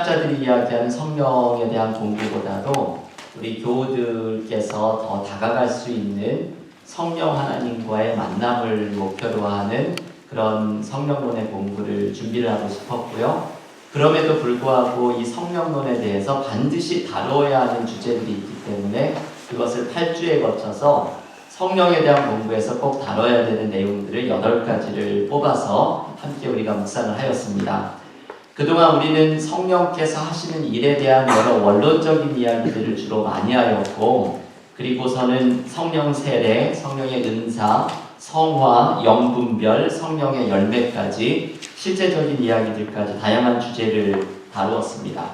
자들이 이야기하는 성령에 대한 공부보다도 우리 교우들께서 더 다가갈 수 있는 성령 하나님과의 만남을 목표로 하는 그런 성령론의 공부를 준비를 하고 싶었고요. 그럼에도 불구하고 이 성령론에 대해서 반드시 다뤄야 하는 주제들이 있기 때문에 그것을 8주에 거쳐서 성령에 대한 공부에서 꼭 다뤄야 되는 내용들을 8가지를 뽑아서 함께 우리가 묵상을 하였습니다. 그동안 우리는 성령께서 하시는 일에 대한 여러 원론적인 이야기들을 주로 많이 하였고, 그리고서는 성령 세례, 성령의 은사, 성화, 영분별, 성령의 열매까지 실제적인 이야기들까지 다양한 주제를 다루었습니다.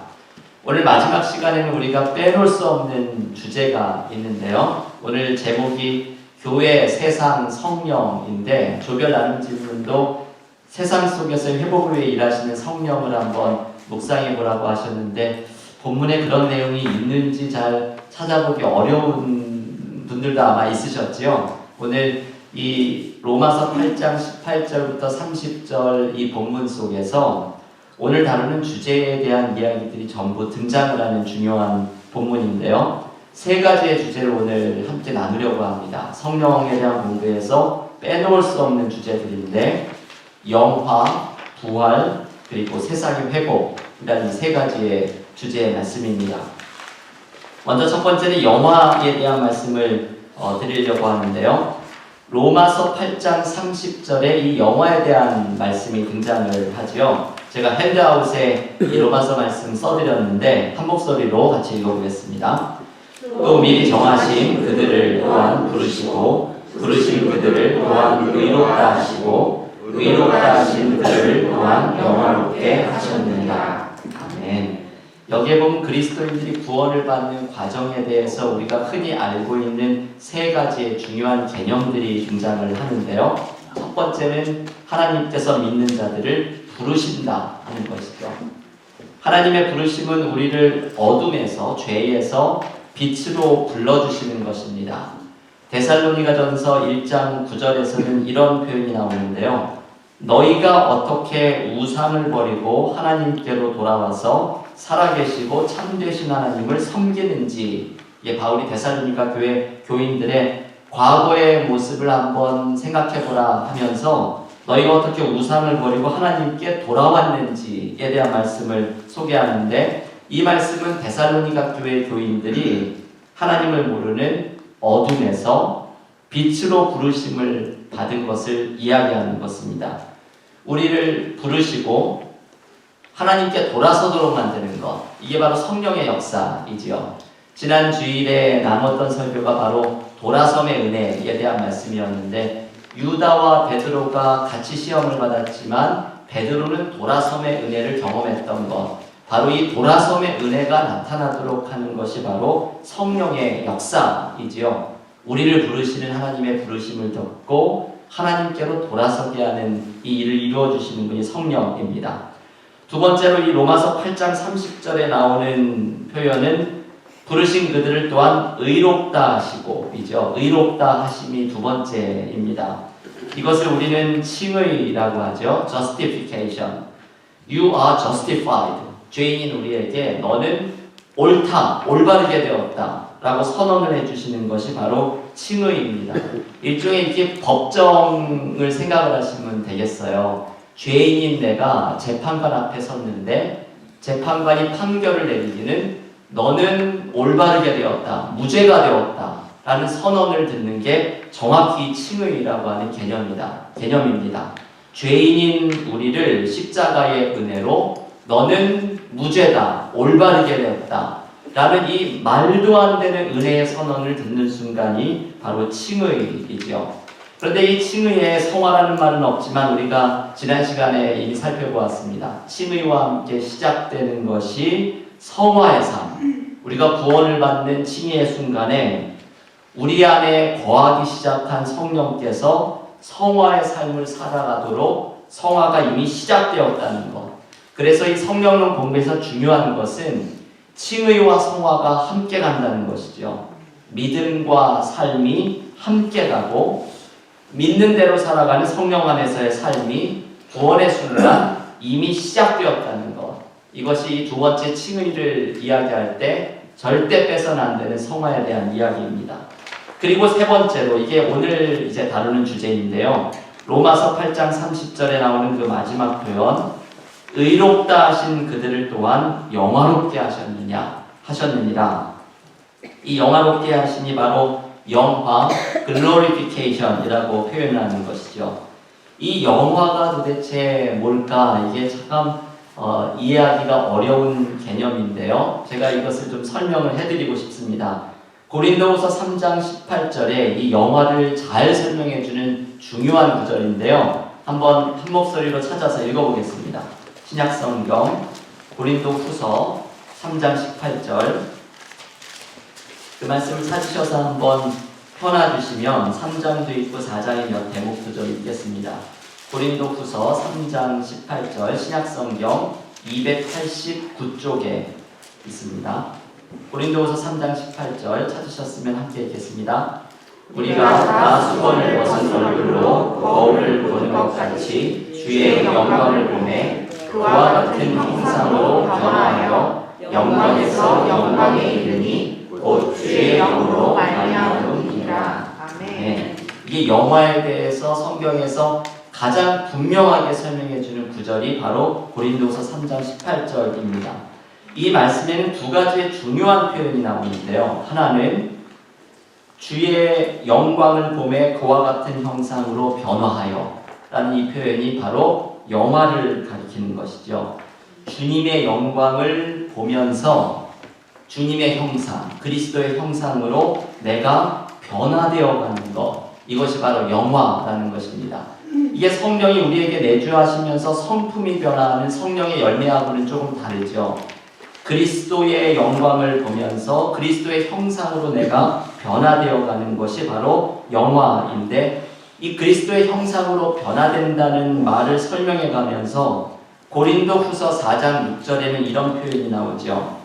오늘 마지막 시간에는 우리가 빼놓을 수 없는 주제가 있는데요. 오늘 제목이 교회, 세상, 성령인데 조별 나눔 질문도 세상 속에서 회복을 위해 일하시는 성령을 한번 묵상해 보라고 하셨는데, 본문에 그런 내용이 있는지 잘 찾아보기 어려운 분들도 아마 있으셨지요. 오늘 이 로마서 8장 18절부터 30절 이 본문 속에서 오늘 다루는 주제에 대한 이야기들이 전부 등장을 하는 중요한 본문인데요. 3가지의 주제를 오늘 함께 나누려고 합니다. 성령에 대한 공부에서 빼놓을 수 없는 주제들인데, 영화, 부활, 그리고 세상의 회복이라는 3가지의 주제의 말씀입니다. 먼저 첫 번째는 영화에 대한 말씀을 드리려고 하는데요. 로마서 8장 30절에 이 영화에 대한 말씀이 등장을 하죠. 제가 핸드아웃에 이 로마서 말씀 써드렸는데 한 목소리로 같이 읽어보겠습니다. 또 미리 정하신 그들을 또한 부르시고, 부르신 그들을 또한 의롭다 하시고, 의롭다 하신 그들을 또한 영화롭게 하셨느니라. 아멘. 여기에 보면 그리스도인들이 구원을 받는 과정에 대해서 우리가 흔히 알고 있는 3가지의 중요한 개념들이 등장을 하는데요. 첫 번째는 하나님께서 믿는 자들을 부르신다 하는 것이죠. 하나님의 부르심은 우리를 어둠에서, 죄에서 빛으로 불러주시는 것입니다. 데살로니가전서 1장 9절에서는 이런 표현이 나오는데요. 너희가 어떻게 우상을 버리고 하나님께로 돌아와서 살아계시고 참되신 하나님을 섬기는지, 바울이 데살로니가 교회 교인들의 과거의 모습을 한번 생각해보라 하면서 너희가 어떻게 우상을 버리고 하나님께 돌아왔는지에 대한 말씀을 소개하는데, 이 말씀은 데살로니가 교회 교인들이 하나님을 모르는 어둠에서 빛으로 부르심을 받은 것을 이야기하는 것입니다. 우리를 부르시고 하나님께 돌아서도록 만드는 것, 이게 바로 성령의 역사이지요. 지난 주일에 나눴던 설교가 바로 돌아섬의 은혜에 대한 말씀이었는데, 유다와 베드로가 같이 시험을 받았지만 베드로는 돌아섬의 은혜를 경험했던 것, 바로 이 돌아섬의 은혜가 나타나도록 하는 것이 바로 성령의 역사이지요. 우리를 부르시는 하나님의 부르심을 듣고 하나님께로 돌아서게 하는 이 일을 이루어주시는 분이 성령입니다. 두 번째로 이 로마서 8장 30절에 나오는 표현은 부르신 그들을 또한 의롭다 하시고 이죠. 의롭다 하심이 두 번째입니다. 이것을 우리는 칭의라고 하죠. justification. You are justified. 죄인인 우리에게 너는 옳다, 올바르게 되었다 라고 선언을 해주시는 것이 바로 칭의입니다. 일종의 이렇게 법정을 생각을 하시면 되겠어요. 죄인인 내가 재판관 앞에 섰는데 재판관이 판결을 내리기는 너는 올바르게 되었다, 무죄가 되었다 라는 선언을 듣는 게 정확히 칭의라고 하는 개념입니다. 죄인인 우리를 십자가의 은혜로 너는 무죄다, 올바르게 되었다 라는 이 말도 안 되는 은혜의 선언을 듣는 순간이 바로 칭의이죠. 그런데 이 칭의에 성화라는 말은 없지만 우리가 지난 시간에 이미 살펴보았습니다. 칭의와 함께 시작되는 것이 성화의 삶. 우리가 구원을 받는 칭의의 순간에 우리 안에 거하기 시작한 성령께서 성화의 삶을 살아가도록 성화가 이미 시작되었다는 것. 그래서 이 성령론 공부에서 중요한 것은 칭의와 성화가 함께 간다는 것이죠. 믿음과 삶이 함께 가고 믿는 대로 살아가는 성령 안에서의 삶이 구원의 순간 이미 시작되었다는 것. 이것이 두 번째 칭의를 이야기할 때 절대 빼서는 안 되는 성화에 대한 이야기입니다. 그리고 세 번째로 이게 오늘 이제 다루는 주제인데요. 로마서 8장 30절에 나오는 그 마지막 표현, 의롭다 하신 그들을 또한 영화롭게 하셨느니라. 이 영화롭게 하시니 바로 영화, glorification이라고 표현하는 것이죠. 이 영화가 도대체 뭘까? 이게 참 이해하기가 어려운 개념인데요. 제가 이것을 좀 설명을 해드리고 싶습니다. 고린도후서 3장 18절에 이 영화를 잘 설명해주는 중요한 구절인데요. 한번 한 목소리로 찾아서 읽어보겠습니다. 신약성경 고린도후서 3장 18절, 그 말씀을 찾으셔서 한번 펴놔주시면 3장도 있고 4장의 몇 대목 구절 읽겠습니다. 고린도후서 3장 18절, 신약성경 289쪽에 있습니다. 고린도후서 3장 18절 찾으셨으면 함께 읽겠습니다. 우리가 다 수건을 벗은 얼굴로 거울을 보는 것 같이 주의 영광을 보매 그와 같은 형상으로 변화하여 영광에서 영광에 이르니 곧 주의 영으로 말미암음이니라. 아멘. 이게 영화에 대해서 성경에서 가장 분명하게 설명해주는 구절이 바로 고린도서 3장 18절입니다. 이 말씀에는 두 가지의 중요한 표현이 나오는데요. 하나는 주의 영광을 보매 그와 같은 형상으로 변화하여 라는 이 표현이 바로 영화를 가리키는 것이죠. 주님의 영광을 보면서 주님의 형상, 그리스도의 형상으로 내가 변화되어 가는 것, 이것이 바로 영화라는 것입니다. 이게 성령이 우리에게 내주하시면서 성품이 변화하는 성령의 열매하고는 조금 다르죠. 그리스도의 영광을 보면서 그리스도의 형상으로 내가 변화되어 가는 것이 바로 영화인데, 이 그리스도의 형상으로 변화된다는 말을 설명해 가면서 고린도후서 4장 6절에는 이런 표현이 나오죠.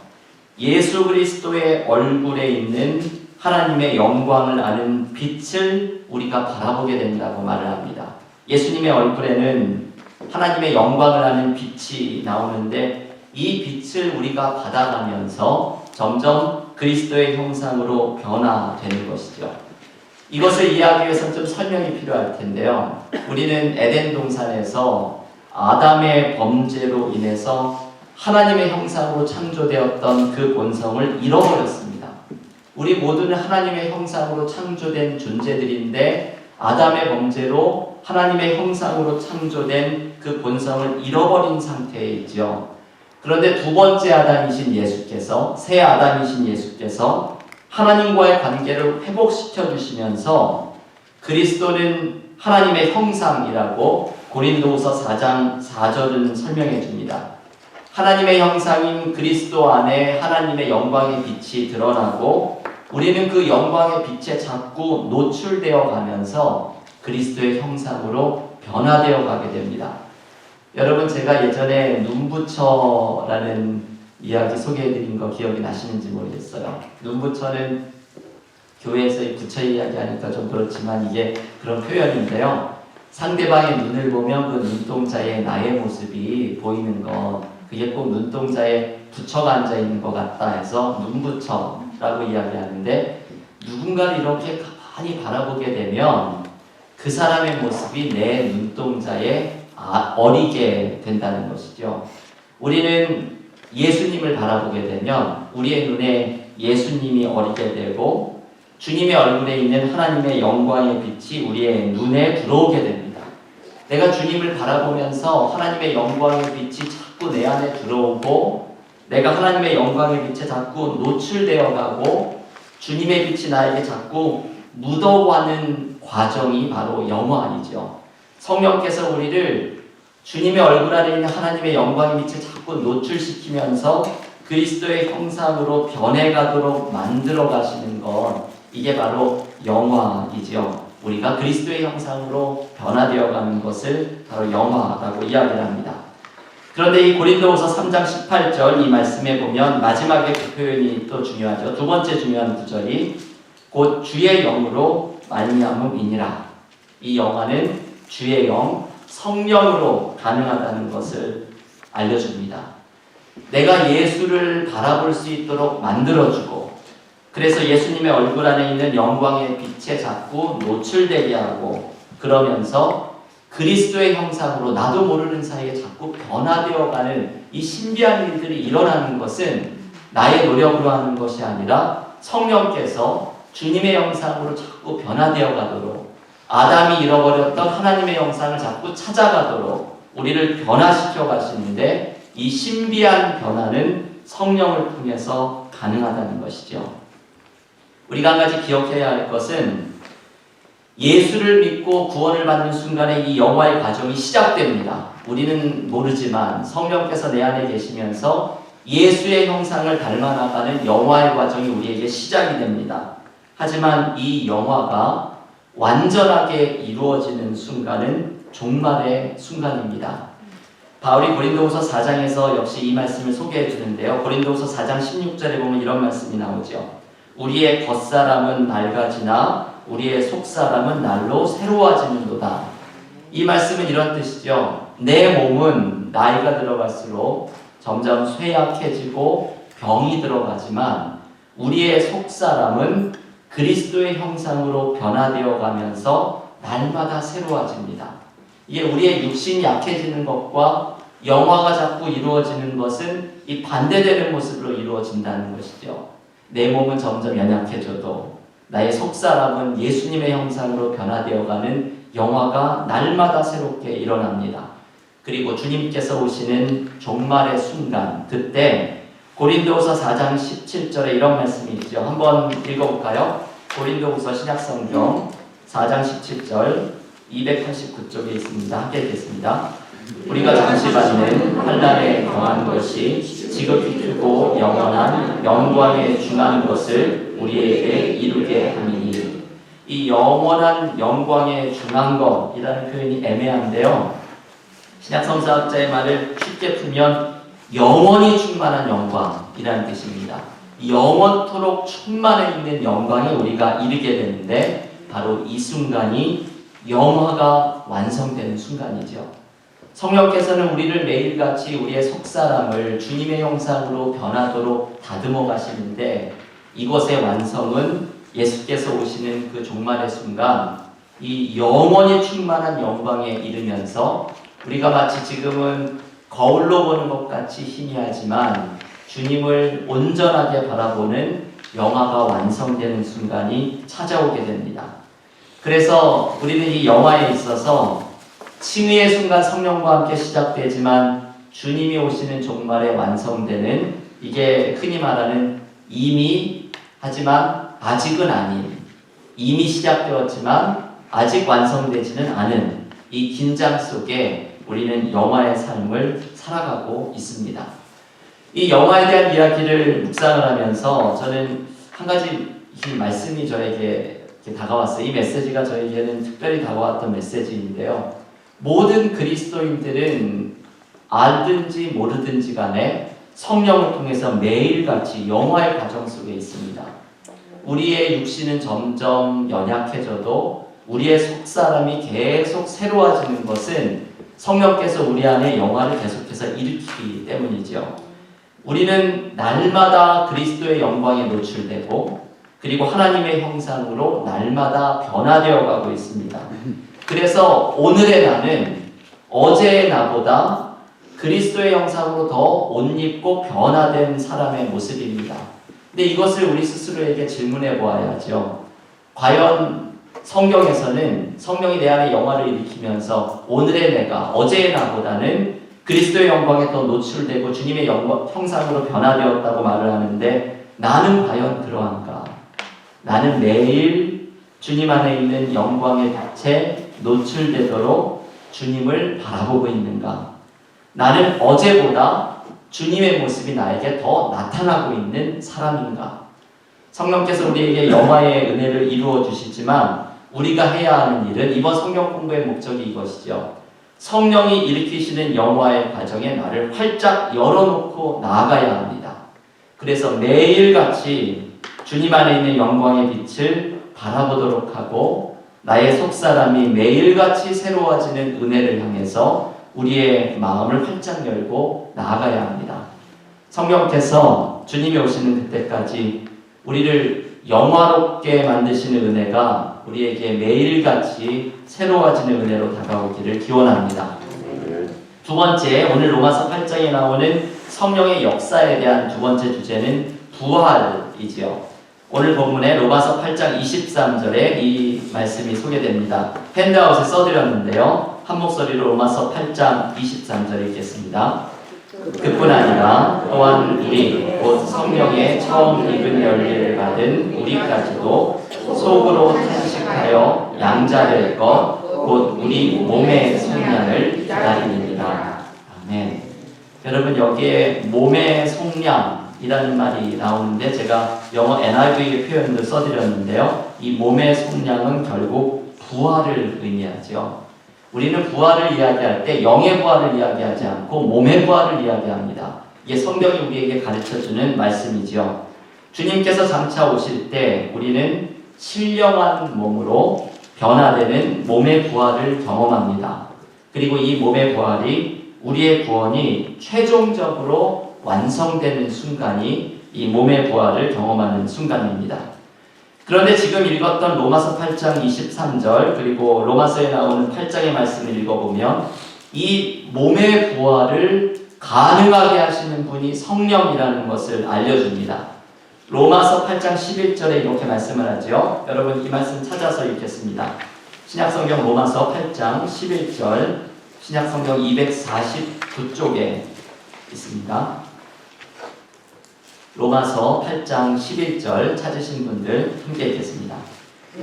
예수 그리스도의 얼굴에 있는 하나님의 영광을 아는 빛을 우리가 바라보게 된다고 말을 합니다. 예수님의 얼굴에는 하나님의 영광을 아는 빛이 나오는데, 이 빛을 우리가 받아가면서 점점 그리스도의 형상으로 변화되는 것이죠. 이것을 이해하기 위해서는 좀 설명이 필요할 텐데요. 우리는 에덴 동산에서 아담의 범죄로 인해서 하나님의 형상으로 창조되었던 그 본성을 잃어버렸습니다. 우리 모두는 하나님의 형상으로 창조된 존재들인데 아담의 범죄로 하나님의 형상으로 창조된 그 본성을 잃어버린 상태에 있죠. 그런데 두 번째 아담이신 예수께서, 새 아담이신 예수께서 하나님과의 관계를 회복시켜 주시면서 그리스도는 하나님의 형상이라고 고린도후서 4장 4절은 설명해 줍니다. 하나님의 형상인 그리스도 안에 하나님의 영광의 빛이 드러나고 우리는 그 영광의 빛에 자꾸 노출되어 가면서 그리스도의 형상으로 변화되어 가게 됩니다. 여러분, 제가 예전에 눈부처라는 이야기 소개해드린 거 기억이 나시는지 모르겠어요. 눈부처는 교회에서 이 부처 이야기하니까 좀 그렇지만 이게 그런 표현인데요. 상대방의 눈을 보면 그 눈동자에 나의 모습이 보이는 것, 그게 꼭 눈동자에 부처가 앉아있는 것 같다 해서 눈부처라고 이야기하는데, 누군가를 이렇게 가만히 바라보게 되면 그 사람의 모습이 내 눈동자에 어리게 된다는 것이죠. 우리는 예수님을 바라보게 되면 우리의 눈에 예수님이 어리게 되고 주님의 얼굴에 있는 하나님의 영광의 빛이 우리의 눈에 들어오게 됩니다. 내가 주님을 바라보면서 하나님의 영광의 빛이 자꾸 내 안에 들어오고 내가 하나님의 영광의 빛에 자꾸 노출되어 가고 주님의 빛이 나에게 자꾸 묻어가는 과정이 바로 영화이죠. 성령께서 우리를 주님의 얼굴 안에 있는 하나님의 영광의 빛을 자꾸 노출시키면서 그리스도의 형상으로 변해가도록 만들어 가시는 것, 이게 바로 영화이죠. 우리가 그리스도의 형상으로 변화되어 가는 것을 바로 영화라고 이야기를 합니다. 그런데 이 고린도후서 3장 18절 이 말씀에 보면 마지막에 그 표현이 또 중요하죠. 두 번째 중요한 구절이 곧 주의 영으로 말미암음이니라. 이 영화는 주의 영, 성령으로 가능하다는 것을 알려줍니다. 내가 예수를 바라볼 수 있도록 만들어주고, 그래서 예수님의 얼굴 안에 있는 영광의 빛에 자꾸 노출되게 하고, 그러면서 그리스도의 형상으로 나도 모르는 사이에 자꾸 변화되어가는 이 신비한 일들이 일어나는 것은 나의 노력으로 하는 것이 아니라 성령께서 주님의 형상으로 자꾸 변화되어 가도록, 아담이 잃어버렸던 하나님의 형상을 자꾸 찾아가도록 우리를 변화시켜 가시는데, 이 신비한 변화는 성령을 통해서 가능하다는 것이죠. 우리가 한 가지 기억해야 할 것은 예수를 믿고 구원을 받는 순간에 이 영화의 과정이 시작됩니다. 우리는 모르지만 성령께서 내 안에 계시면서 예수의 형상을 닮아나가는 영화의 과정이 우리에게 시작이 됩니다. 하지만 이 영화가 완전하게 이루어지는 순간은 종말의 순간입니다. 바울이 고린도후서 4장에서 역시 이 말씀을 소개해 주는데요. 고린도후서 4장 16절에 보면 이런 말씀이 나오죠. 우리의 겉사람은 낡아지나 우리의 속사람은 날로 새로워지는도다. 이 말씀은 이런 뜻이죠. 내 몸은 나이가 들어갈수록 점점 쇠약해지고 병이 들어가지만 우리의 속사람은 그리스도의 형상으로 변화되어 가면서 날마다 새로워집니다. 이게 우리의 육신이 약해지는 것과 영화가 자꾸 이루어지는 것은 이 반대되는 모습으로 이루어진다는 것이죠. 내 몸은 점점 연약해져도 나의 속사람은 예수님의 형상으로 변화되어가는 영화가 날마다 새롭게 일어납니다. 그리고 주님께서 오시는 종말의 순간, 그때 고린도후서 4장 17절에 이런 말씀이 있죠. 한번 읽어볼까요? 고린도후서 신약성경 4장 17절 289쪽에 있습니다. 함께 읽겠습니다. 우리가 잠시 받는 환난에 경한 것이 지극히 크고 영원한 영광에 중한 것을 우리에게 이루게 함이니. 이 영원한 영광에 중한 것이라는 표현이 애매한데요. 신약성서학자의 말을 쉽게 풀면 영원히 충만한 영광이라는 뜻입니다. 영원토록 충만해 있는 영광에 우리가 이르게 되는데, 바로 이 순간이 영화가 완성되는 순간이죠. 성령께서는 우리를 매일같이 우리의 속사람을 주님의 형상으로 변하도록 다듬어 가시는데, 이것의 완성은 예수께서 오시는 그 종말의 순간 이 영원히 충만한 영광에 이르면서 우리가 마치 지금은 거울로 보는 것 같이 희미하지만 주님을 온전하게 바라보는 영화가 완성되는 순간이 찾아오게 됩니다. 그래서 우리는 이 영화에 있어서 칭의의 순간 성령과 함께 시작되지만 주님이 오시는 종말에 완성되는, 이게 흔히 말하는 이미 하지만 아직은 아닌, 이미 시작되었지만 아직 완성되지는 않은 이 긴장 속에 우리는 영화의 삶을 살아가고 있습니다. 이 영화에 대한 이야기를 묵상을 하면서 저는 한 가지 이 말씀이 저에게 다가왔어요. 이 메시지가 저에게는 특별히 다가왔던 메시지인데요. 모든 그리스도인들은 알든지 모르든지 간에 성령을 통해서 매일같이 영화의 과정 속에 있습니다. 우리의 육신은 점점 연약해져도 우리의 속사람이 계속 새로워지는 것은 성령께서 우리 안에 영화를 계속해서 일으키기 때문이죠. 우리는 날마다 그리스도의 영광에 노출되고, 그리고 하나님의 형상으로 날마다 변화되어 가고 있습니다. 그래서 오늘의 나는 어제의 나보다 그리스도의 형상으로 더 옷 입고 변화된 사람의 모습입니다. 근데 이것을 우리 스스로에게 질문해 보아야죠. 과연 성경에서는 성령이 내 안에 영화를 일으키면서 오늘의 내가 어제의 나보다는 그리스도의 영광에 더 노출되고 주님의 형상으로 변화되었다고 말을 하는데, 나는 과연 그러한가? 나는 매일 주님 안에 있는 영광의 빛에 노출되도록 주님을 바라보고 있는가? 나는 어제보다 주님의 모습이 나에게 더 나타나고 있는 사람인가? 성령께서 우리에게 영화의 은혜를 이루어 주시지만 우리가 해야 하는 일은, 이번 성경 공부의 목적이 이것이죠. 성령이 일으키시는 영화의 과정에 나를 활짝 열어놓고 나아가야 합니다. 그래서 매일같이 주님 안에 있는 영광의 빛을 바라보도록 하고, 나의 속사람이 매일같이 새로워지는 은혜를 향해서 우리의 마음을 활짝 열고 나아가야 합니다. 성령께서 주님이 오시는 그때까지 우리를 영화롭게 만드시는 은혜가 우리에게 매일같이 새로워지는 은혜로 다가오기를 기원합니다. 두 번째, 오늘 로마서 8장에 나오는 성령의 역사에 대한 두 번째 주제는 부활이지요. 오늘 본문에 로마서 8장 23절에 이 말씀이 소개됩니다. 핸드아웃에 써드렸는데요. 한 목소리로 로마서 8장 23절 읽겠습니다. 그뿐 아니라 또한 우리 곧 성령의 처음 입은 열매를 받은 우리까지도 속으로 탄식하여 양자될 것 곧 우리 몸의 속량을 기다립니다. 아멘. 여러분, 여기에 몸의 속량이라는 말이 나오는데 제가 영어 NIV 표현을 써드렸는데요. 이 몸의 속량은 결국 부활을 의미하죠. 우리는 부활을 이야기할 때 영의 부활을 이야기하지 않고 몸의 부활을 이야기합니다. 이게 성경이 우리에게 가르쳐주는 말씀이지요. 주님께서 장차 오실 때 우리는 신령한 몸으로 변화되는 몸의 부활을 경험합니다. 그리고 이 몸의 부활이 우리의 구원이 최종적으로 완성되는 순간이 이 몸의 부활을 경험하는 순간입니다. 그런데 지금 읽었던 로마서 8장 23절 그리고 로마서에 나오는 8장의 말씀을 읽어보면 이 몸의 부활을 가능하게 하시는 분이 성령이라는 것을 알려줍니다. 로마서 8장 11절에 이렇게 말씀을 하죠. 여러분, 이 말씀 찾아서 읽겠습니다. 신약성경 로마서 8장 11절, 신약성경 249쪽에 있습니다. 로마서 8장 11절 찾으신 분들 함께 읽겠습니다.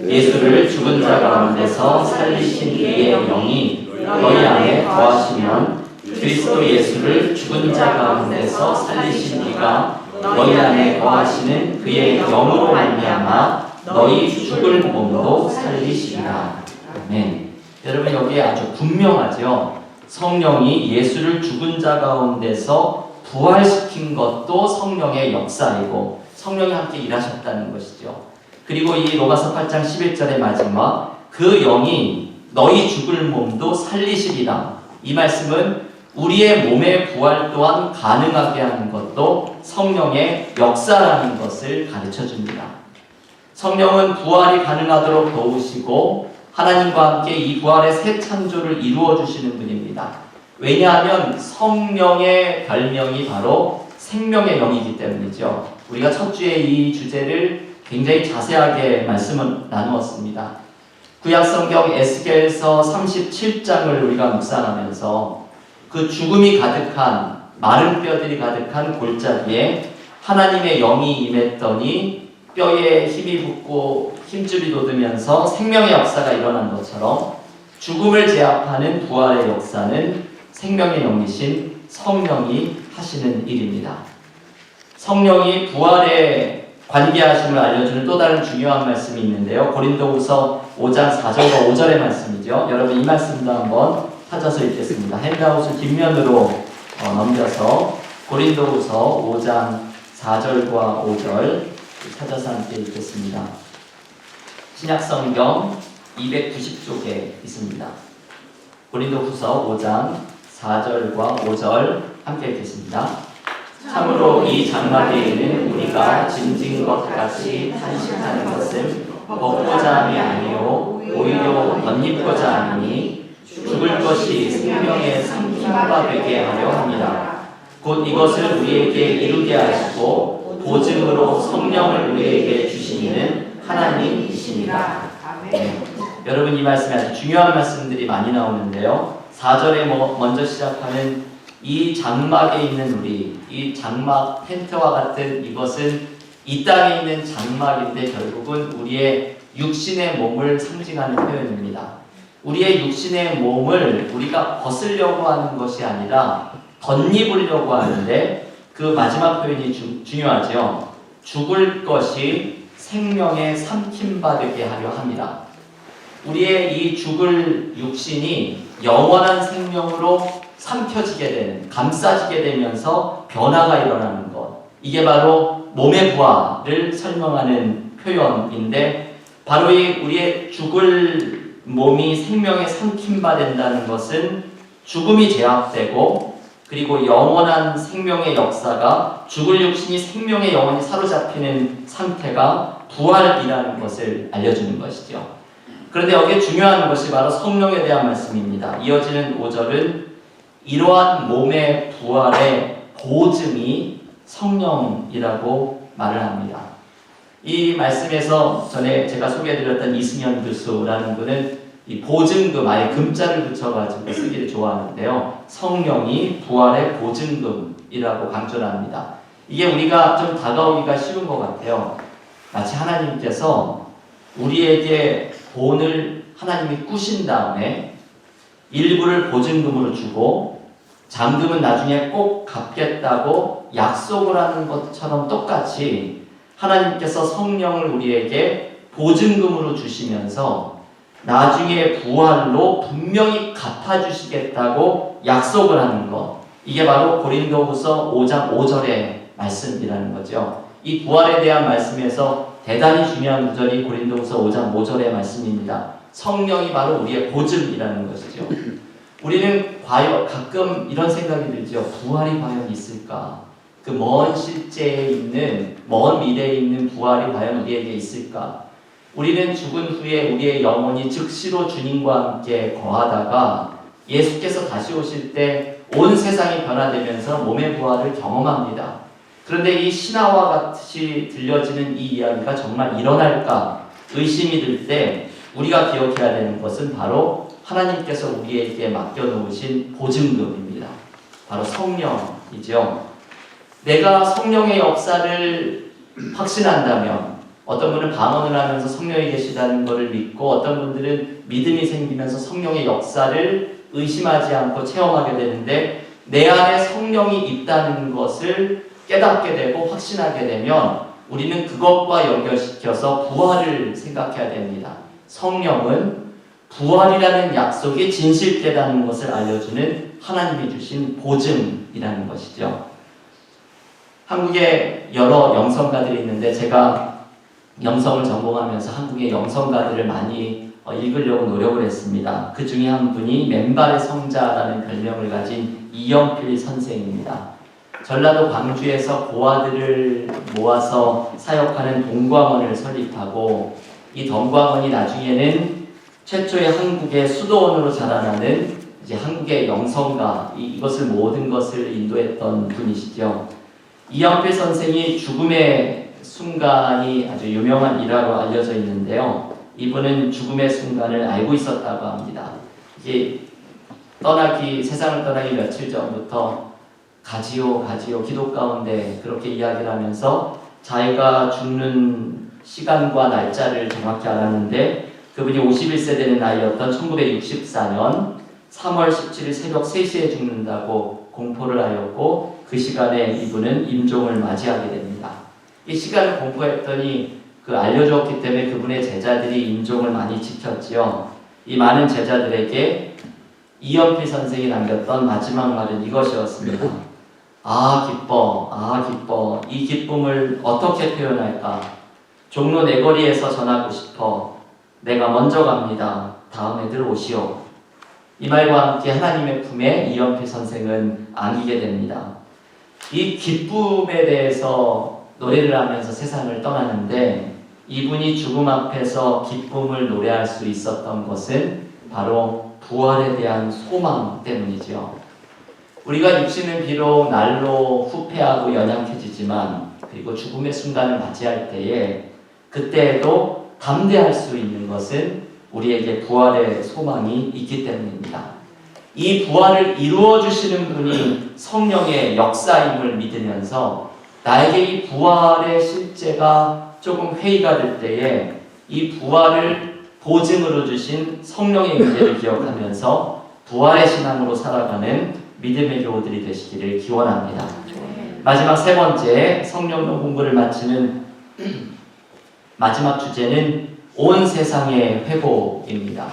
예수를 죽은 자 가운데서 살리신 이의 영이 너희 안에 거하시면 그리스도 예수를 죽은 자 가운데서 살리신 이가 너희 안에 거하시는 그의 영으로 말미암아 너희 죽을 몸도 살리시리라. 아멘. 여러분, 여기에 아주 분명하죠. 성령이 예수를 죽은 자 가운데서 부활시킨 것도 성령의 역사이고 성령이 함께 일하셨다는 것이죠. 그리고 이 로마서 8장 11절의 마지막 그 영이 너희 죽을 몸도 살리시리라. 이 말씀은 우리의 몸의 부활 또한 가능하게 하는 것도 성령의 역사라는 것을 가르쳐줍니다. 성령은 부활이 가능하도록 도우시고 하나님과 함께 이 부활의 새 창조를 이루어 주시는 분입니다. 왜냐하면 성령의 별명이 바로 생명의 영이기 때문이죠. 우리가 첫 주에 이 주제를 굉장히 자세하게 말씀을 나누었습니다. 구약성경 에스겔서 37장을 우리가 묵상하면서 그 죽음이 가득한 마른 뼈들이 가득한 골짜기에 하나님의 영이 임했더니 뼈에 힘이 붙고 힘줄이 돋으면서 생명의 역사가 일어난 것처럼 죽음을 제압하는 부활의 역사는 생명의 영이신 성령이 하시는 일입니다. 성령이 부활의 관계하심을 알려주는 또 다른 중요한 말씀이 있는데요. 고린도후서 5장 4절과 5절의 말씀이죠. 여러분, 이 말씀도 한번 찾아서 읽겠습니다. 핸드아웃을 뒷면으로 넘겨서 고린도후서 5장 4절과 5절 찾아서 함께 읽겠습니다. 신약성경 290쪽에 있습니다. 고린도후서 5장 4절과 5절 함께 읽겠습니다. 참으로 이 장막에 있는 우리가 짐진 것 같이 탄식하는 것은 벗고자 함이 아니요 오히려 덧입고자 하니 죽을 것이 생명의 삼킴바 되게 하려 합니다. 곧 이것을 우리에게 이루게 하시고 보증으로 성령을 우리에게 주시는 하나님이십니다. 네. 여러분, 이 말씀이 아주 중요한 말씀들이 많이 나오는데요. 4절에 먼저 시작하는 이 장막에 있는 우리, 이 장막 텐트와 같은 이것은 이 땅에 있는 장막인데 결국은 우리의 육신의 몸을 상징하는 표현입니다. 우리의 육신의 몸을 우리가 벗으려고 하는 것이 아니라 덧입으려고 하는데 그 마지막 표현이 중요하죠. 죽을 것이 생명의 삼킴받게 하려 합니다. 우리의 이 죽을 육신이 영원한 생명으로 삼켜지게 되는, 감싸지게 되면서 변화가 일어나는 것. 이게 바로 몸의 부활을 설명하는 표현인데 바로 이 우리의 죽을 몸이 생명에 삼킴받는다는 것은 죽음이 제압되고 그리고 영원한 생명의 역사가 죽을 육신이 생명의 영혼이 사로잡히는 상태가 부활이라는 것을 알려주는 것이죠. 그런데 여기에 중요한 것이 바로 성령에 대한 말씀입니다. 이어지는 5절은 이러한 몸의 부활의 보증이 성령이라고 말을 합니다. 이 말씀에서 전에 제가 소개해드렸던 이승현 교수라는 분은 이 보증금, 아예 금자를 붙여가지고 쓰기를 좋아하는데요. 성령이 부활의 보증금이라고 강조를 합니다. 이게 우리가 좀 다가오기가 쉬운 것 같아요. 마치 하나님께서 우리에게 본을 하나님이 꾸신 다음에 일부를 보증금으로 주고 잔금은 나중에 꼭 갚겠다고 약속을 하는 것처럼 똑같이 하나님께서 성령을 우리에게 보증금으로 주시면서 나중에 부활로 분명히 갚아주시겠다고 약속을 하는 것, 이게 바로 고린도후서 5장 5절의 말씀이라는 거죠. 이 부활에 대한 말씀에서 대단히 중요한 구절이 고린도후서 5장 5절의 말씀입니다. 성령이 바로 우리의 보증이라는 것이죠. 우리는 과연 가끔 이런 생각이 들죠. 부활이 과연 있을까? 그 먼 실제에 있는, 먼 미래에 있는 부활이 과연 우리에게 있을까? 우리는 죽은 후에 우리의 영혼이 즉시로 주님과 함께 거하다가 예수께서 다시 오실 때 온 세상이 변화되면서 몸의 부활을 경험합니다. 그런데 이 신화와 같이 들려지는 이 이야기가 정말 일어날까 의심이 들 때 우리가 기억해야 되는 것은 바로 하나님께서 우리에게 맡겨놓으신 보증금입니다. 바로 성령이죠. 내가 성령의 역사를 확신한다면, 어떤 분은 방언을 하면서 성령이 계시다는 것을 믿고 어떤 분들은 믿음이 생기면서 성령의 역사를 의심하지 않고 체험하게 되는데, 내 안에 성령이 있다는 것을 깨닫게 되고 확신하게 되면 우리는 그것과 연결시켜서 부활을 생각해야 됩니다. 성령은 부활이라는 약속이 진실되다는 것을 알려주는 하나님이 주신 보증이라는 것이죠. 한국에 여러 영성가들이 있는데 제가 영성을 전공하면서 한국의 영성가들을 많이 읽으려고 노력을 했습니다. 그 중에 한 분이 맨발의 성자라는 별명을 가진 이영필 선생입니다. 전라도 광주에서 고아들을 모아서 사역하는 동광원을 설립하고, 이 동광원이 나중에는 최초의 한국의 수도원으로 자라나는 이제 한국의 영성가, 이것을 모든 것을 인도했던 분이시죠. 이영필 선생이 죽음의 순간이 아주 유명한 일화로 알려져 있는데요. 이분은 죽음의 순간을 알고 있었다고 합니다. 이게 세상을 떠나기 며칠 전부터 가지요 기도 가운데 그렇게 이야기를 하면서 자기가 죽는 시간과 날짜를 정확히 알았는데, 그분이 51세 되는 나이였던 1964년 3월 17일 새벽 3시에 죽는다고 공포를 하였고, 그 시간에 이분은 임종을 맞이하게 됩니다. 이 시간을 공포했더니 알려주었기 때문에 그분의 제자들이 임종을 많이 지켰지요. 이 많은 제자들에게 이영필 선생이 남겼던 마지막 말은 이것이었습니다. 아 기뻐. 이 기쁨을 어떻게 표현할까? 종로 내거리에서 전하고 싶어. 내가 먼저 갑니다. 다음에들 오시오. 이 말과 함께 하나님의 품에 이영필 선생은 안기게 됩니다. 이 기쁨에 대해서 노래를 하면서 세상을 떠나는데, 이분이 죽음 앞에서 기쁨을 노래할 수 있었던 것은 바로 부활에 대한 소망 때문이죠. 우리가 육신은 비록 날로 후패하고 연약해지지만, 그리고 죽음의 순간을 맞이할 때에 그때에도 담대할 수 있는 것은 우리에게 부활의 소망이 있기 때문입니다. 이 부활을 이루어 주시는 분이 성령의 역사임을 믿으면서 나에게 이 부활의 실제가 조금 회의가 될 때에 이 부활을 보증으로 주신 성령의 임재를 기억하면서 부활의 신앙으로 살아가는 믿음의 교우들이 되시기를 기원합니다. 마지막 세 번째 성령론 공부를 마치는 마지막 주제는 온 세상의 회복입니다.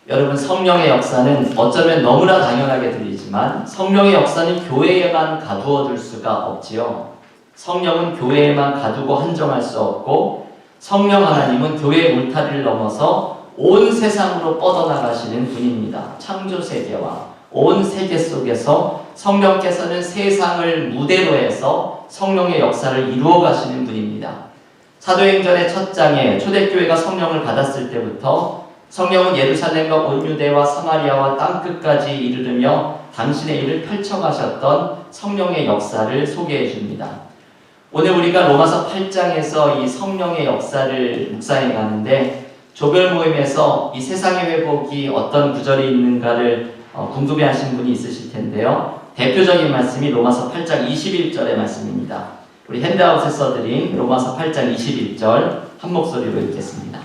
여러분, 성령의 역사는 어쩌면 너무나 당연하게 들리지만 성령의 역사는 교회에만 가두어 둘 수가 없지요. 성령은 교회에만 가두고 한정할 수 없고, 성령 하나님은 교회의 울타리를 넘어서 온 세상으로 뻗어나가시는 분입니다. 창조 세계와 온 세계 속에서 성령께서는 세상을 무대로 해서 성령의 역사를 이루어 가시는 분입니다. 사도행전의 첫 장에 초대교회가 성령을 받았을 때부터 성령은 예루살렘과 온 유대와 사마리아와 땅끝까지 이르르며 당신의 일을 펼쳐가셨던 성령의 역사를 소개해 줍니다. 오늘 우리가 로마서 8장에서 이 성령의 역사를 묵상해 가는데 조별 모임에서 이 세상의 회복이 어떤 구절이 있는가를 궁금해 하신 분이 있으실 텐데요. 대표적인 말씀이 로마서 8장 21절의 말씀입니다. 우리 핸드아웃에 써드린 로마서 8장 21절 한 목소리로 읽겠습니다.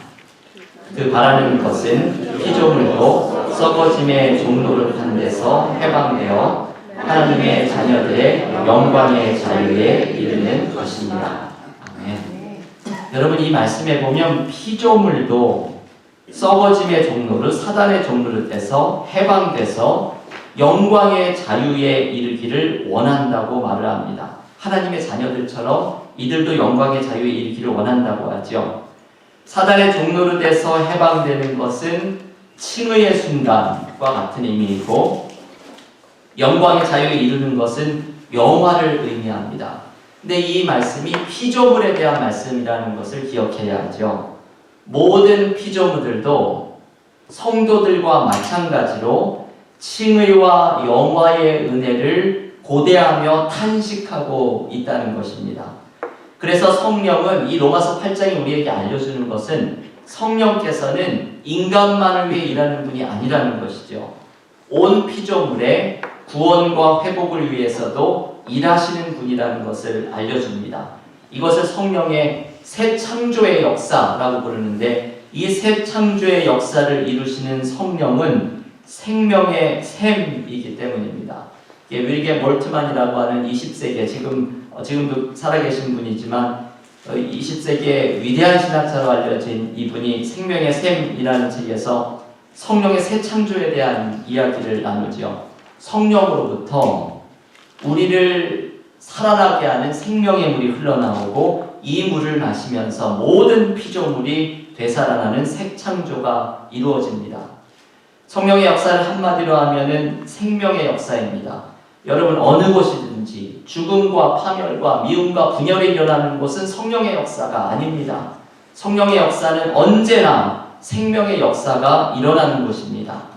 그 바라는 것은 피조물도 썩어짐의 종로를 판 데서 해방되어 하나님의 자녀들의 영광의 자유에 이르는 것입니다. 아멘. 여러분, 이 말씀에 보면 피조물도 썩어짐의 종로를, 사단의 종로를 떼서 해방돼서 영광의 자유에 이르기를 원한다고 말을 합니다. 하나님의 자녀들처럼 이들도 영광의 자유에 이르기를 원한다고 하죠. 사단의 종로를 떼서 해방되는 것은 칭의의 순간과 같은 의미이고, 영광의 자유에 이르는 것은 영화를 의미합니다. 근데 이 말씀이 피조물에 대한 말씀이라는 것을 기억해야 하죠. 모든 피조물들도 성도들과 마찬가지로 칭의와 영화의 은혜를 고대하며 탄식하고 있다는 것입니다. 그래서 성령은, 이 로마서 8장이 우리에게 알려주는 것은 성령께서는 인간만을 위해 일하는 분이 아니라는 것이죠. 온 피조물의 구원과 회복을 위해서도 일하시는 분이라는 것을 알려줍니다. 이것을 성령의 새 창조의 역사라고 부르는데, 이 새 창조의 역사를 이루시는 성령은 생명의 샘이기 때문입니다. 윌게 몰트만이라고 하는 20세기에 지금도 살아계신 분이지만 20세기의 위대한 신학자로 알려진 이분이 생명의 샘이라는 책에서 성령의 새 창조에 대한 이야기를 나누죠. 성령으로부터 우리를 살아나게 하는 생명의 물이 흘러나오고, 이 물을 마시면서 모든 피조물이 되살아나는 새 창조가 이루어집니다. 성령의 역사를 한마디로 하면은 생명의 역사입니다. 여러분, 어느 곳이든지 죽음과 파멸과 미움과 분열이 일어나는 곳은 성령의 역사가 아닙니다. 성령의 역사는 언제나 생명의 역사가 일어나는 곳입니다.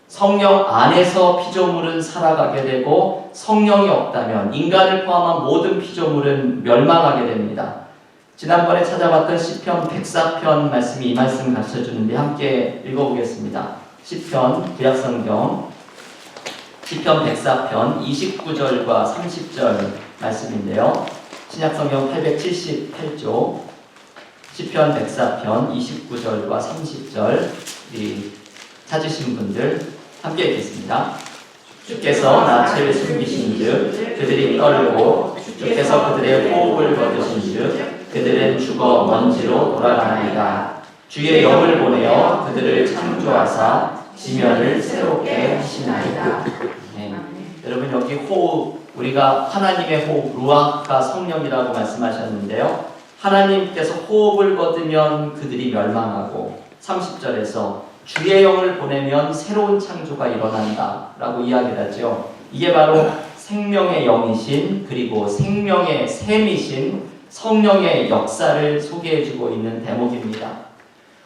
성령 안에서 피조물은 살아가게 되고, 성령이 없다면 인간을 포함한 모든 피조물은 멸망하게 됩니다. 지난번에 찾아봤던 시편 104편 말씀이 이 말씀 가르쳐주는데 함께 읽어보겠습니다. 시편, 구약성경 시편 104편 29절과 30절 말씀인데요. 신약성경 878조 시편 104편 29절과 30절 찾으신 분들 함께 읽겠습니다. 주께서 낯을 숨기신즉 그들이 떨고, 주께서 그들의 호흡을 거두신즉 그들은 죽어 먼지로 돌아가나이다. 주의 영을 보내어 그들을 창조하사 지면을 새롭게 하시나이다. 네. 여러분, 여기 호흡, 우리가 하나님의 호흡, 루아가 성령이라고 말씀하셨는데요. 하나님께서 호흡을 거두면 그들이 멸망하고, 30절에서 주의 영을 보내면 새로운 창조가 일어난다 라고 이야기를 하죠. 이게 바로 생명의 영이신, 그리고 생명의 샘이신 성령의 역사를 소개해주고 있는 대목입니다.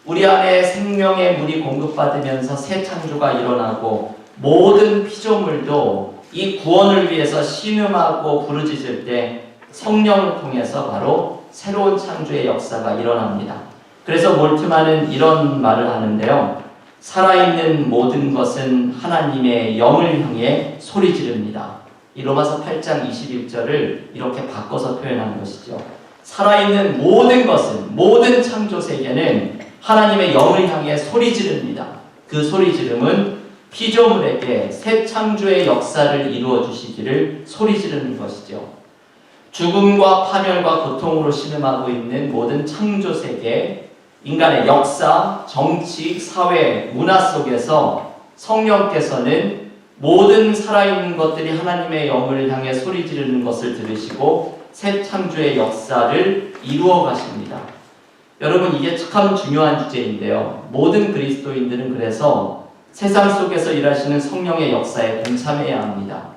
우리 안에 생명의 물이 공급받으면서 새 창조가 일어나고, 모든 피조물도 이 구원을 위해서 신음하고 부르짖을 때 성령을 통해서 바로 새로운 창조의 역사가 일어납니다. 그래서 몰트만은 이런 말을 하는데요. 살아있는 모든 것은 하나님의 영을 향해 소리 지릅니다. 이 로마서 8장 21절을 이렇게 바꿔서 표현한 것이죠. 살아있는 모든 것은, 모든 창조 세계는 하나님의 영을 향해 소리 지릅니다. 그 소리 지름은 피조물에게 새 창조의 역사를 이루어 주시기를 소리 지르는 것이죠. 죽음과 파멸과 고통으로 신음하고 있는 모든 창조 세계, 인간의 역사, 정치, 사회, 문화 속에서 성령께서는 모든 살아있는 것들이 하나님의 영을 향해 소리 지르는 것을 들으시고 새 창조의 역사를 이루어 가십니다. 여러분, 이게 참 중요한 주제인데요. 모든 그리스도인들은 그래서 세상 속에서 일하시는 성령의 역사에 동참해야 합니다.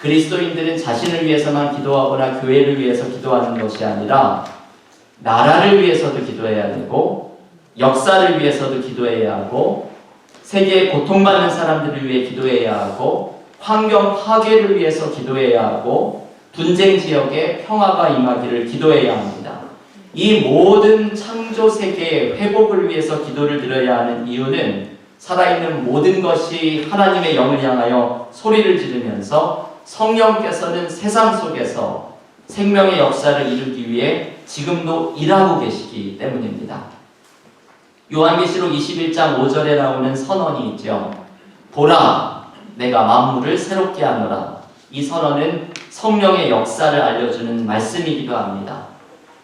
그리스도인들은 자신을 위해서만 기도하거나 교회를 위해서 기도하는 것이 아니라 나라를 위해서도 기도해야 되고 역사를 위해서도 기도해야 하고 세계에 고통받는 사람들을 위해 기도해야 하고 환경 파괴를 위해서 기도해야 하고 분쟁 지역에 평화가 임하기를 기도해야 합니다. 이 모든 창조 세계의 회복을 위해서 기도를 드려야 하는 이유는 살아있는 모든 것이 하나님의 영을 향하여 소리를 지르면서 성령께서는 세상 속에서 생명의 역사를 이루기 위해 지금도 일하고 계시기 때문입니다. 요한계시록 21장 5절에 나오는 선언이 있죠. 보라, 내가 만물을 새롭게 하노라. 이 선언은 성령의 역사를 알려주는 말씀이기도 합니다.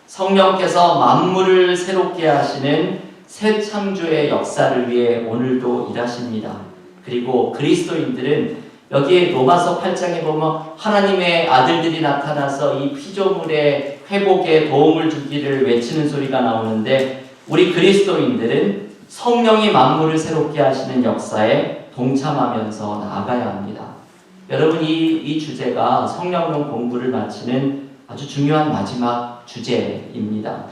성령께서 만물을 새롭게 하시는 새 창조의 역사를 위해 오늘도 일하십니다. 그리고 그리스도인들은 여기에 로마서 8장에 보면 하나님의 아들들이 나타나서 이 피조물의 회복에 도움을 주기를 외치는 소리가 나오는데 우리 그리스도인들은 성령이 만물을 새롭게 하시는 역사에 동참하면서 나아가야 합니다. 여러분 이 주제가 성령론 공부를 마치는 아주 중요한 마지막 주제입니다.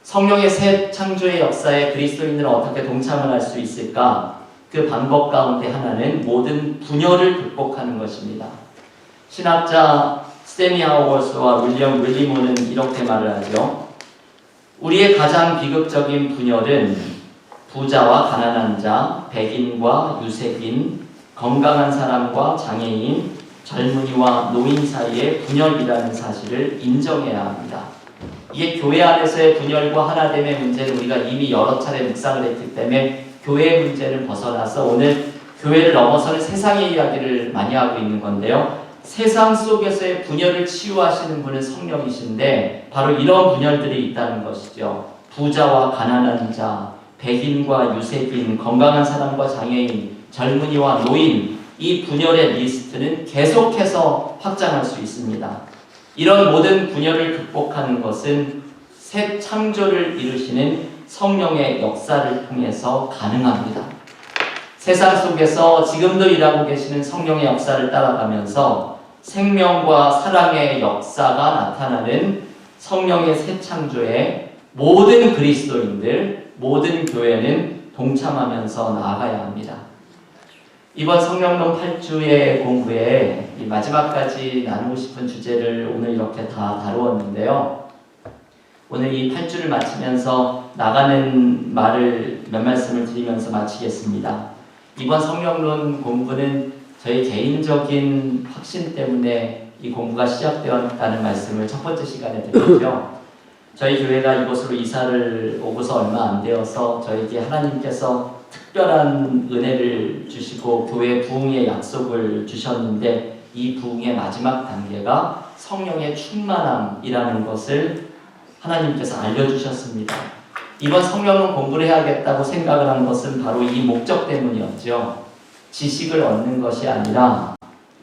성령의 새 창조의 역사에 그리스도인들은 어떻게 동참을 할 수 있을까? 그 방법 가운데 하나는 모든 분열을 극복하는 것입니다. 신학자 스탠리 하워스와 윌리엄 윌리모는 이렇게 말을 하죠. 우리의 가장 비극적인 분열은 부자와 가난한 자, 백인과 유색인, 건강한 사람과 장애인, 젊은이와 노인 사이의 분열이라는 사실을 인정해야 합니다. 이게 교회 안에서의 분열과 하나됨의 문제는 우리가 이미 여러 차례 묵상을 했기 때문에 교회의 문제는 벗어나서 오늘 교회를 넘어서는 세상의 이야기를 많이 하고 있는 건데요. 세상 속에서의 분열을 치유하시는 분은 성령이신데 바로 이런 분열들이 있다는 것이죠. 부자와 가난한 자, 백인과 유색인, 건강한 사람과 장애인, 젊은이와 노인, 이 분열의 리스트는 계속해서 확장할 수 있습니다. 이런 모든 분열을 극복하는 것은 새 창조를 이루시는 성령의 역사를 통해서 가능합니다. 세상 속에서 지금도 일하고 계시는 성령의 역사를 따라가면서 생명과 사랑의 역사가 나타나는 성령의 새 창조에 모든 그리스도인들, 모든 교회는 동참하면서 나아가야 합니다. 이번 성령론 8주의 공부에 이 마지막까지 나누고 싶은 주제를 오늘 이렇게 다 다루었는데요. 오늘 이 8주를 마치면서 나가는 말을 몇 말씀을 드리면서 마치겠습니다. 이번 성령론 공부는 저희 개인적인 확신 때문에 이 공부가 시작되었다는 말씀을 첫 번째 시간에 드렸죠. 저희 교회가 이곳으로 이사를 오고서 얼마 안 되어서 저에게 하나님께서 특별한 은혜를 주시고 교회 부흥의 약속을 주셨는데 이 부흥의 마지막 단계가 성령의 충만함이라는 것을 하나님께서 알려주셨습니다. 이번 성령론 공부를 해야겠다고 생각을 한 것은 바로 이 목적 때문이었죠. 지식을 얻는 것이 아니라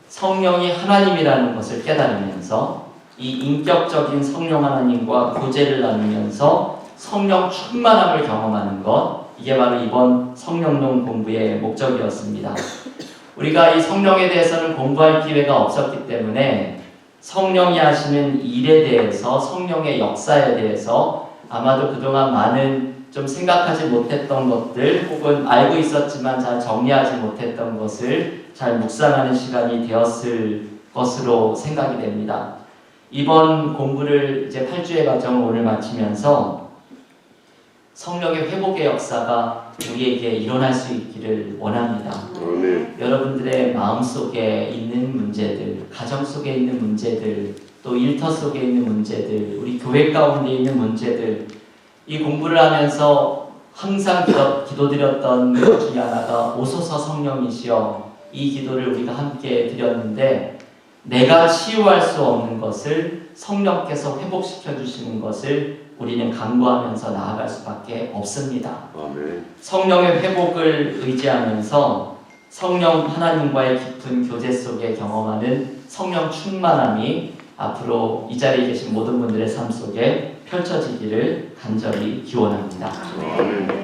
성령이 하나님이라는 것을 깨달으면서 이 인격적인 성령 하나님과 교제를 나누면서 성령 충만함을 경험하는 것, 이게 바로 이번 성령론 공부의 목적이었습니다. 우리가 이 성령에 대해서는 공부할 기회가 없었기 때문에 성령이 하시는 일에 대해서, 성령의 역사에 대해서 아마도 그동안 많은 좀 생각하지 못했던 것들 혹은 알고 있었지만 잘 정리하지 못했던 것을 잘 묵상하는 시간이 되었을 것으로 생각이 됩니다. 이번 공부를 이제 8주의 과정을 오늘 마치면서 성령의 회복의 역사가 우리에게 일어날 수 있기를 원합니다. 여러분들의 마음속에 있는 문제들, 가정 속에 있는 문제들, 또 일터 속에 있는 문제들, 우리 교회 가운데 있는 문제들, 이 공부를 하면서 항상 기도드렸던 것 중에 하나가 오소서 성령이시여, 이 기도를 우리가 함께 드렸는데 내가 치유할 수 없는 것을 성령께서 회복시켜 주시는 것을 우리는 간구하면서 나아갈 수밖에 없습니다. 아멘. 성령의 회복을 의지하면서 성령 하나님과의 깊은 교제 속에 경험하는 성령 충만함이 앞으로 이 자리에 계신 모든 분들의 삶 속에 펼쳐지기를 간절히 기원합니다. 아멘.